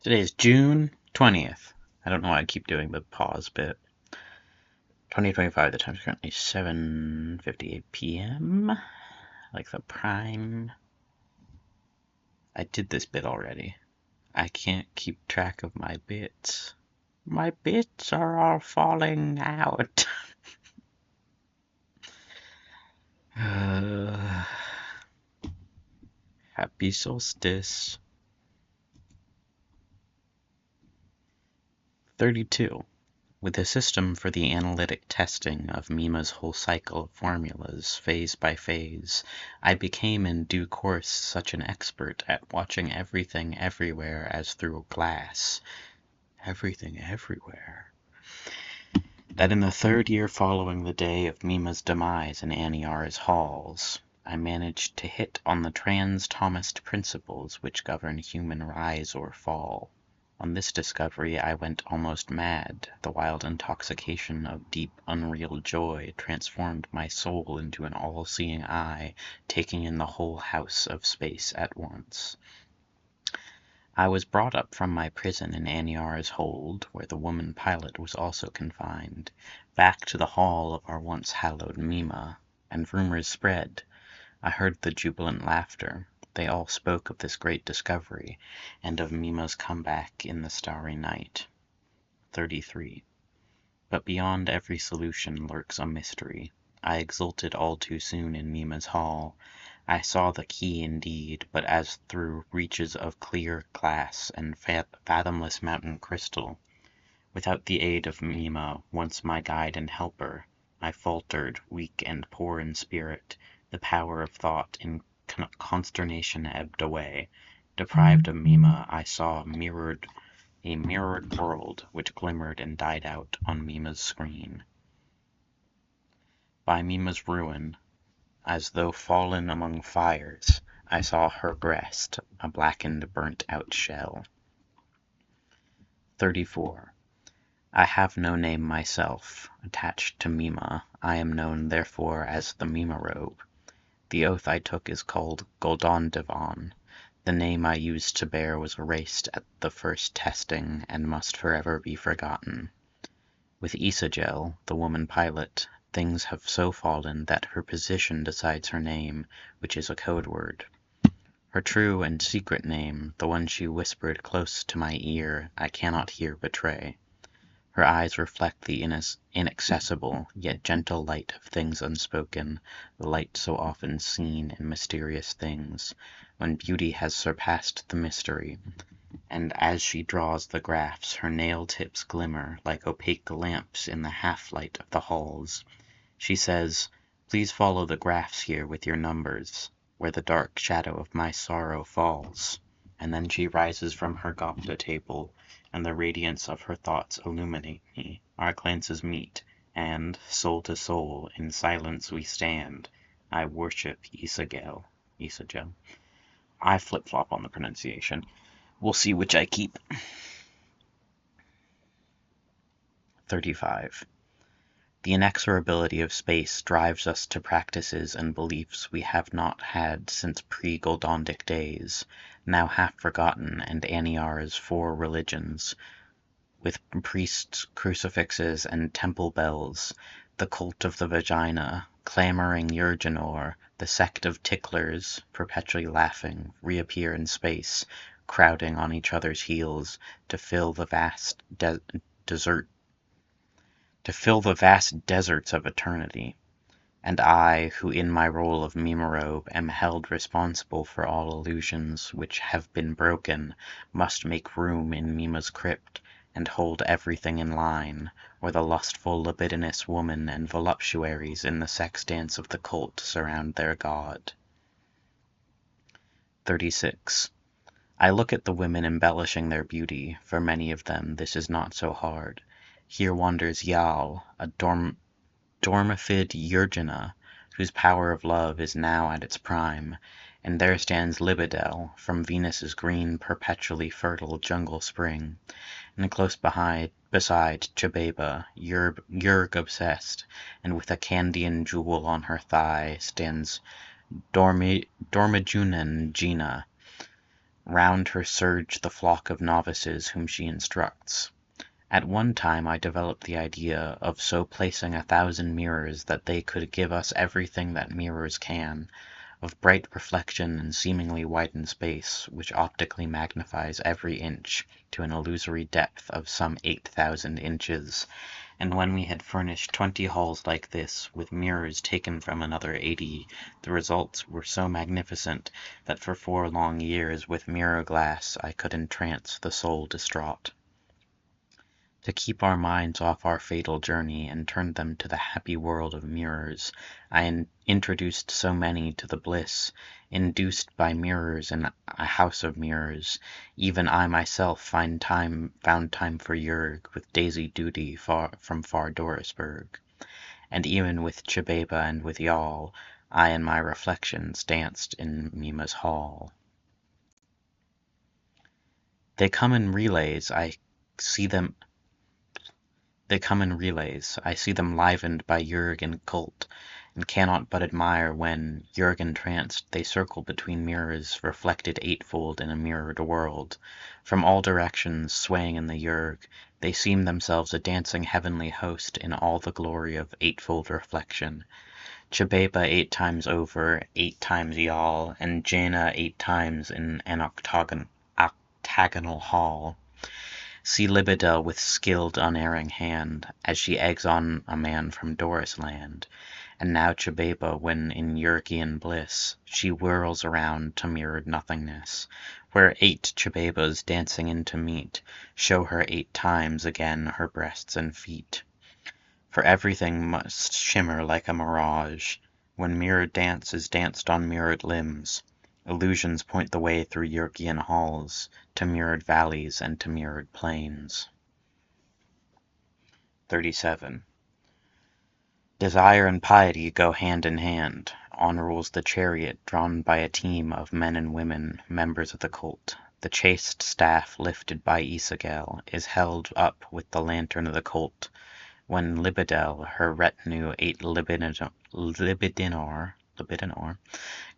Today is June 20th. I don't know why I keep doing the pause bit. 2025, the time is currently 7:58 p.m. Like the prime. I did this bit already. I can't keep track of my bits. My bits are all falling out. Happy solstice. 32. With a system for the analytic testing of Mima's whole cycle of formulas, phase by phase, I became in due course such an expert at watching everything everywhere as through a glass, everything everywhere, that in the third year following the day of Mima's demise in Aniara's halls, I managed to hit on the trans-Thomist principles which govern human rise or fall. On this discovery I went almost mad. The wild intoxication of deep, unreal joy transformed my soul into an all-seeing eye, taking in the whole house of space at once. I was brought up from my prison in Aniara's hold, where the woman pilot was also confined, back to the hall of our once hallowed Mima, and rumors spread. I heard the jubilant laughter. They all spoke of this great discovery, and of Mima's comeback in the starry night. 33. But beyond every solution lurks a mystery. I exulted all too soon in Mima's hall. I saw the key indeed, but as through reaches of clear glass and fathomless mountain crystal. Without the aid of Mima, once my guide and helper, I faltered, weak and poor in spirit. The power of thought in consternation ebbed away. Deprived of Mima, I saw a mirrored world which glimmered and died out on Mima's screen. By Mima's ruin, as though fallen among fires, I saw her breast, a blackened, burnt-out shell. 34. I have no name myself. Attached to Mima, I am known therefore as the Mima Robe. The oath I took is called Golden Divan. The name I used to bear was erased at the first testing and must forever be forgotten. With Isagel, the woman pilot, things have so fallen that her position decides her name, which is a code word. Her true and secret name, the one she whispered close to my ear, I cannot here betray. Her eyes reflect the inaccessible, yet gentle light of things unspoken, the light so often seen in mysterious things, when beauty has surpassed the mystery. And as she draws the graphs, her nail tips glimmer like opaque lamps in the half-light of the halls. She says, "Please follow the graphs here with your numbers, where the dark shadow of my sorrow falls." And then she rises from her gopta table, and the radiance of her thoughts illuminate me. Our glances meet, and, soul to soul, in silence we stand. I worship Isagel. Isagel. I flip-flop on the pronunciation. We'll see which I keep. 35. The inexorability of space drives us to practices and beliefs we have not had since pre-Goldondic days, now half forgotten, and Aniara's 4 religions, with priests, crucifixes, and temple bells, the cult of the vagina, clamoring Urginor, the sect of ticklers, perpetually laughing, reappear in space, crowding on each other's heels to fill the vast deserts of eternity. And I, who in my role of Mimarobe am held responsible for all illusions which have been broken, must make room in Mima's crypt, and hold everything in line, or the lustful libidinous woman and voluptuaries in the sex dance of the cult surround their god. 36. I look at the women embellishing their beauty. For many of them this is not so hard. Here wanders Yal, a dormified Urgina, whose power of love is now at its prime, and there stands Libidel, from Venus's green, perpetually fertile jungle spring, and close beside Chabeba, Yurg obsessed, and with a Candian jewel on her thigh, stands Dormijunen Gina, Round her surge the flock of novices whom she instructs. At one time I developed the idea of so placing 1,000 mirrors that they could give us everything that mirrors can, of bright reflection and seemingly widened space, which optically magnifies every inch to an illusory depth of some 8,000 inches. And when we had furnished 20 halls like this, with mirrors taken from another 80, the results were so magnificent that for 4 long years with mirror glass I could entrance the soul distraught. To keep our minds off our fatal journey and turn them to the happy world of mirrors, I introduced so many to the bliss induced by mirrors in a house of mirrors. Even I myself found time for Jurg with daisy duty from far Dorisburg. And even with Chibaba and with Yall, I and my reflections danced in Mima's hall. They come in relays, see them I see them livened by Jurg and Kult, and cannot but admire when, Jurg entranced, they circle between mirrors reflected eightfold in a mirrored world. From all directions, swaying in the Jurg, they seem themselves a dancing heavenly host in all the glory of eightfold reflection. Chibaba 8 times over, 8 times Yall, and Jaina 8 times in an octagonal hall. See Libidel with skilled unerring hand, as she eggs on a man from Doris land, and now Chibaba when in Yurgian bliss, she whirls around to mirrored nothingness, where 8 Chibabas dancing in to meet, show her 8 times again her breasts and feet. For everything must shimmer like a mirage, when mirrored dance is danced on mirrored limbs. Illusions point the way through Yurgian halls, to mirrored valleys and to mirrored plains. 37. Desire and piety go hand in hand. On rolls the chariot, drawn by a team of men and women, members of the cult. The chaste staff, lifted by Isagel, is held up with the lantern of the cult. When Libidel, her retinue 8 libidinor,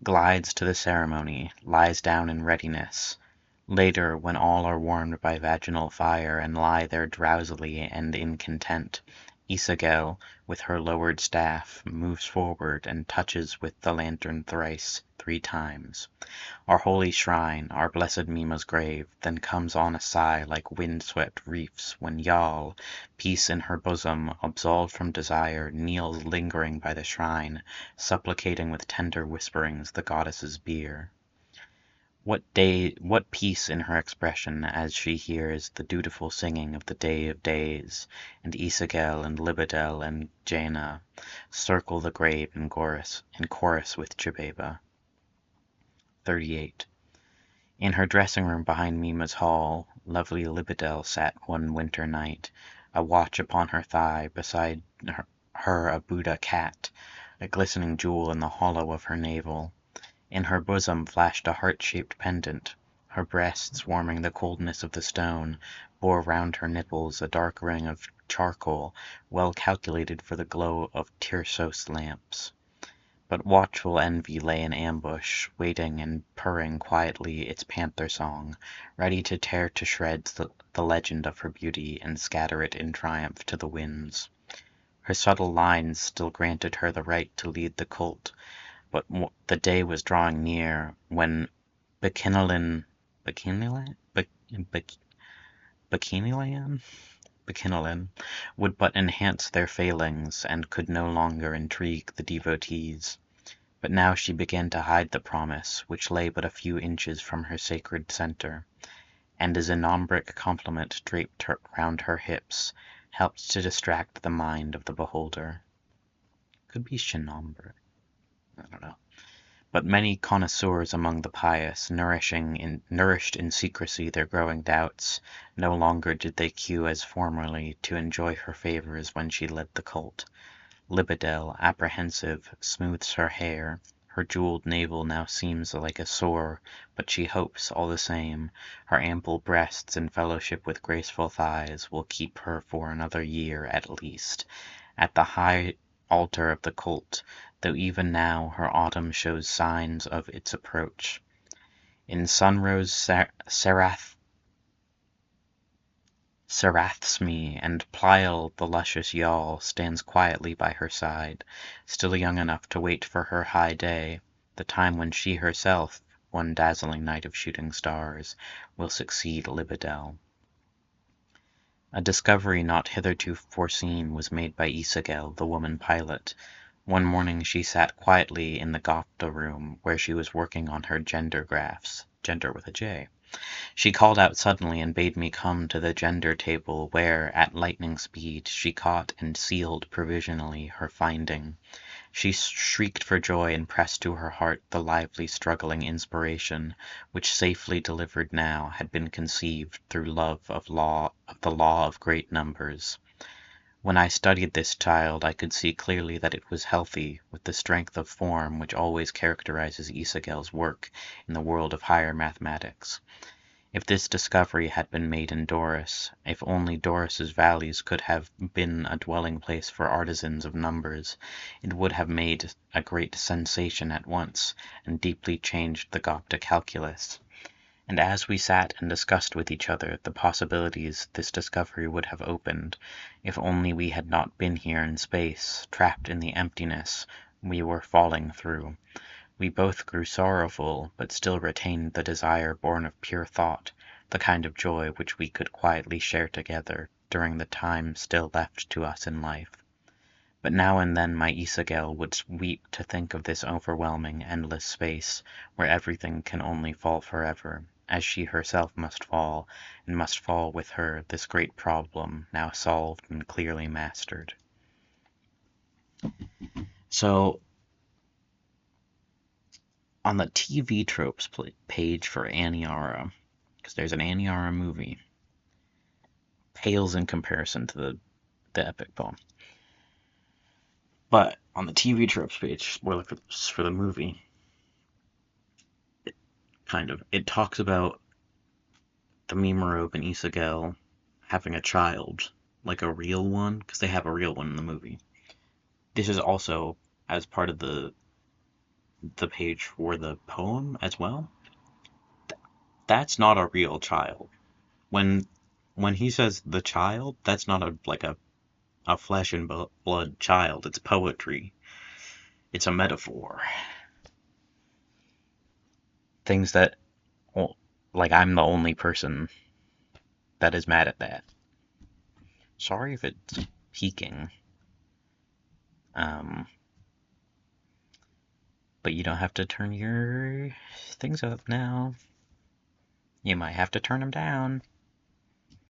glides to the ceremony, lies down in readiness. Later, when all are warmed by vaginal fire and lie there drowsily and in content, Isagel, with her lowered staff, moves forward and touches with the lantern thrice, 3 times, our holy shrine, our blessed Mima's grave. Then comes on a sigh like wind-swept reefs, when Yall, peace in her bosom, absolved from desire, kneels lingering by the shrine, supplicating with tender whisperings the goddess's bier. What peace in her expression as she hears the dutiful singing of the Day of Days, and Isagel and Libidel and Jaina circle the grave in chorus with Chibaba. 38. In her dressing room behind Mima's hall, lovely Libidel sat one winter night, a watch upon her thigh, beside her a Buddha cat, a glistening jewel in the hollow of her navel. In her bosom flashed a heart-shaped pendant. Her breasts, warming the coldness of the stone, bore round her nipples a dark ring of charcoal, well calculated for the glow of Tirsos lamps. But watchful envy lay in ambush, waiting and purring quietly its panther song, ready to tear to shreds the legend of her beauty and scatter it in triumph to the winds. Her subtle lines still granted her the right to lead the cult, but the day was drawing near when Bikinilan would but enhance their failings, and could no longer intrigue the devotees. But now she began to hide the promise, which lay but a few inches from her sacred centre, and a zenambric complement draped round her hips helped to distract the mind of the beholder. Could be chenombric. I don't know. But many connoisseurs among the pious, nourished in secrecy their growing doubts, no longer did they queue as formerly to enjoy her favours when she led the cult. Libidel, apprehensive, smooths her hair. Her jewelled navel now seems like a sore, but she hopes, all the same, her ample breasts in fellowship with graceful thighs will keep her for another year at least, at the high altar of the cult, though even now her autumn shows signs of its approach. In sunrose Serathsme, and Pleyel the luscious Yall stands quietly by her side, still young enough to wait for her high day, the time when she herself, one dazzling night of shooting stars, will succeed Libidel. A discovery not hitherto foreseen was made by Isagel, the woman pilot. One morning she sat quietly in the Gopta room where she was working on her gender graphs, gender with a J. She called out suddenly and bade me come to the gender table where, at lightning speed, she caught and sealed provisionally her finding. She shrieked for joy and pressed to her heart the lively struggling inspiration, which safely delivered now had been conceived through love of the law of great numbers. When I studied this child I could see clearly that it was healthy, with the strength of form which always characterizes Isagel's work in the world of higher mathematics. If this discovery had been made in Doris, if only Doris's valleys could have been a dwelling place for artisans of numbers, it would have made a great sensation at once, and deeply changed the Gopta calculus. And as we sat and discussed with each other the possibilities this discovery would have opened, if only we had not been here in space, trapped in the emptiness we were falling through, we both grew sorrowful, but still retained the desire born of pure thought, the kind of joy which we could quietly share together during the time still left to us in life. But now and then my Isagel would weep to think of this overwhelming, endless space, where everything can only fall forever, as she herself must fall, and must fall with her this great problem now solved and clearly mastered. So, on the TV tropes page for Aniara, because there's an Aniara movie, pales in comparison to the epic poem. But on the TV tropes page, spoiler for the movie, it talks about the Mimarov and Isagel having a child, like a real one, because they have a real one in the movie. This is also as part of the page for the poem as well. That's not a real child. When he says the child, that's not a flesh and blood child. It's poetry. It's a metaphor. Things that, well, like, I'm the only person that is mad at that. Sorry if it's peaking. But you don't have to turn your things up now. You might have to turn them down.